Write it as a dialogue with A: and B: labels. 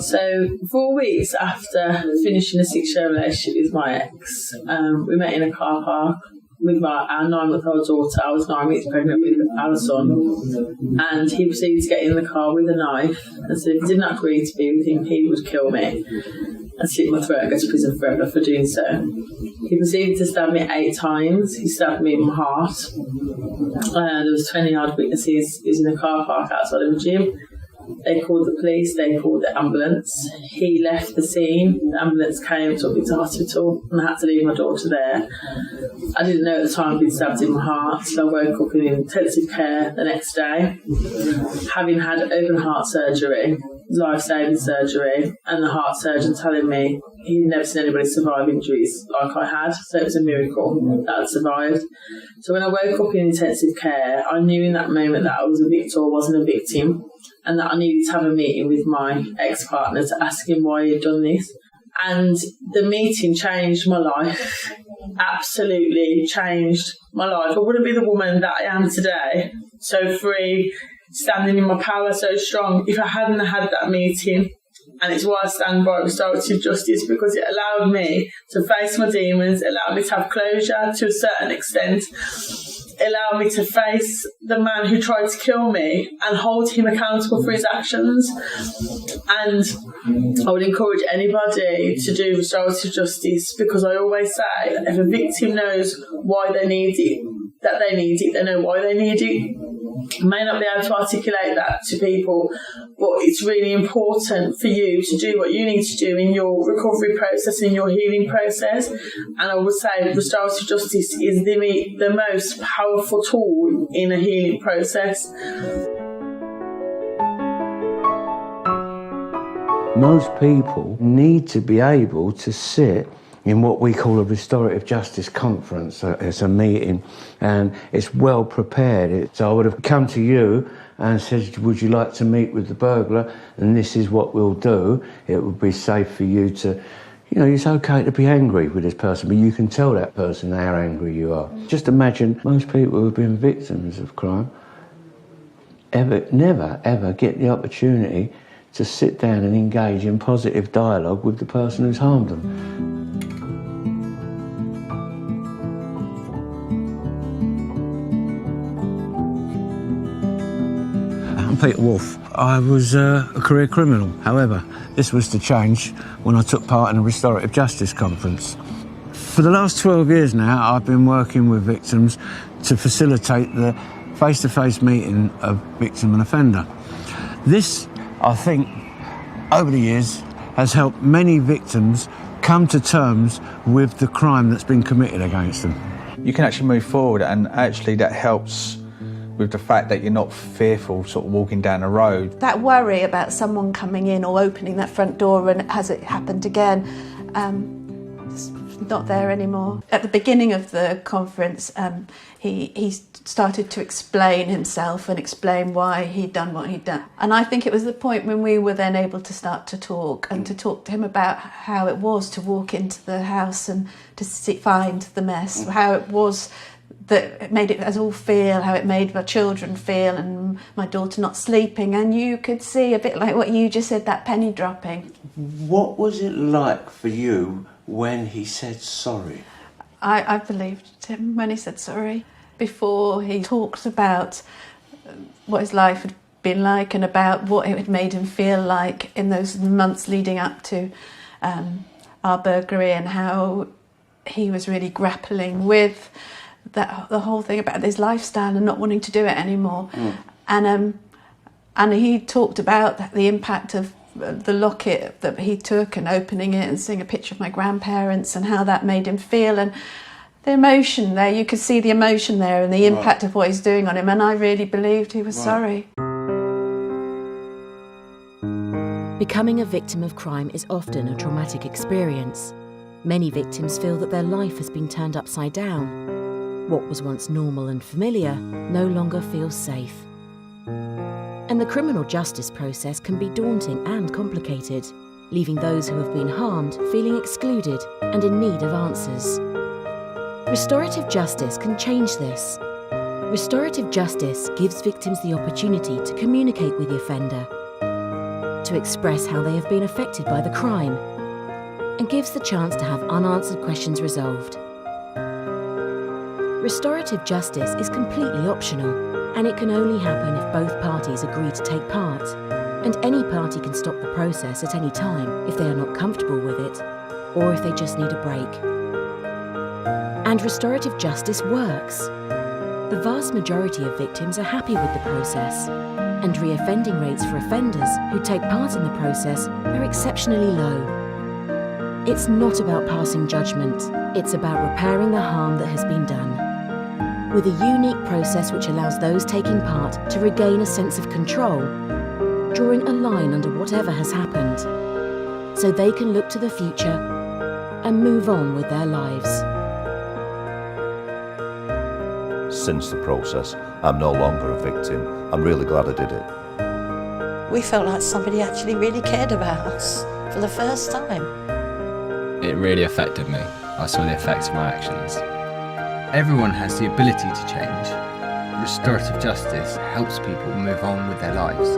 A: So 4 weeks after finishing a 6-year relationship with my ex, we met in a car park with our 9-month-old daughter. I was 9 weeks pregnant with our son, and he proceeded to get in the car with a knife and said if he did not agree to be with him, he would kill me and slit my throat and go to prison forever for doing so. He proceeded to stab me 8 times. He stabbed me in my heart. There was 20 odd witnesses. He was in a car park outside of a gym. They called the police, they called the ambulance. He left the scene, the ambulance came, took me to hospital, and I had to leave my daughter there. I didn't know at the time I'd been stabbed in my heart, so I woke up in intensive care the next day, having had open heart surgery, life-saving surgery, and the heart surgeon telling me he'd never seen anybody survive injuries like I had, so it was a miracle that I'd survived. So when I woke up in intensive care, I knew in that moment that I was a victor, wasn't a victim, and that I needed to have a meeting with my ex-partner to ask him why he'd done this. And the meeting changed my life, absolutely changed my life. I wouldn't be the woman that I am today, so free, standing in my power, so strong, if I hadn't had that meeting. And it's why I stand by restorative justice, because it allowed me to face my demons, it allowed me to have closure to a certain extent, it allowed me to face the man who tried to kill me and hold him accountable for his actions. And I would encourage anybody to do restorative justice, because I always say that if a victim knows why they need it, that they need it, they know why they need it. I may not be able to articulate that to people, but it's really important for you to do what you need to do in your recovery process, in your healing process. And I would say restorative justice is the most powerful tool in a healing process.
B: Most people need to be able to sit in what we call a restorative justice conference. It's a meeting and it's well prepared. So I would have come to you and said, would you like to meet with the burglar? And this is what we'll do. It would be safe for you to, it's okay to be angry with this person, but you can tell that person how angry you are. Just imagine most people who have been victims of crime never ever get the opportunity to sit down and engage in positive dialogue with the person who's harmed them. I'm Peter Wolfe. I was a career criminal. However, this was to change when I took part in a restorative justice conference. For the last 12 years now, I've been working with victims to facilitate the face-to-face meeting of victim and offender. This, I think, over the years, has helped many victims come to terms with the crime that's been committed against them.
C: You can actually move forward, and actually that helps with the fact that you're not fearful sort of walking down the road.
D: That worry about someone coming in or opening that front door and has it happened again, it's not there anymore. At the beginning of the conference, he started to explain himself and explain why he'd done what he'd done. And I think it was the point when we were then able to start to talk and to talk to him about how it was to walk into the house and to find the mess, how it was that it made us all feel, how it made my children feel and my daughter not sleeping. And you could see, a bit like what you just said, that penny dropping.
B: What was it like for you when he said sorry?
D: I believed him when he said sorry. Before he talked about what his life had been like and about what it had made him feel like in those months leading up to our burglary, and how he was really grappling with the whole thing about his lifestyle and not wanting to do it anymore. And he talked about the impact of the locket that he took and opening it and seeing a picture of my grandparents and how that made him feel, and the emotion there, you could see the emotion there and the impact of what he's doing on him, and I really believed he was sorry.
E: Becoming a victim of crime is often a traumatic experience. Many victims feel that their life has been turned upside down. What was once normal and familiar no longer feels safe. And the criminal justice process can be daunting and complicated, leaving those who have been harmed feeling excluded and in need of answers. Restorative justice can change this. Restorative justice gives victims the opportunity to communicate with the offender. to express how they have been affected by the crime, and gives the chance to have unanswered questions resolved. Restorative justice is completely optional, and it can only happen if both parties agree to take part, and any party can stop the process at any time if they are not comfortable with it, or if they just need a break. And restorative justice works. The vast majority of victims are happy with the process, and reoffending rates for offenders who take part in the process are exceptionally low. It's not about passing judgment, it's about repairing the harm that has been done, with a unique process which allows those taking part to regain a sense of control, drawing a line under whatever has happened, so they can look to the future and move on with their lives.
F: Since the process, I'm no longer a victim. I'm really glad I did it.
G: We felt like somebody actually really cared about us for the first time.
H: It really affected me. I saw the effects of my actions. Everyone has the ability to change. Restorative justice helps people move on with their lives.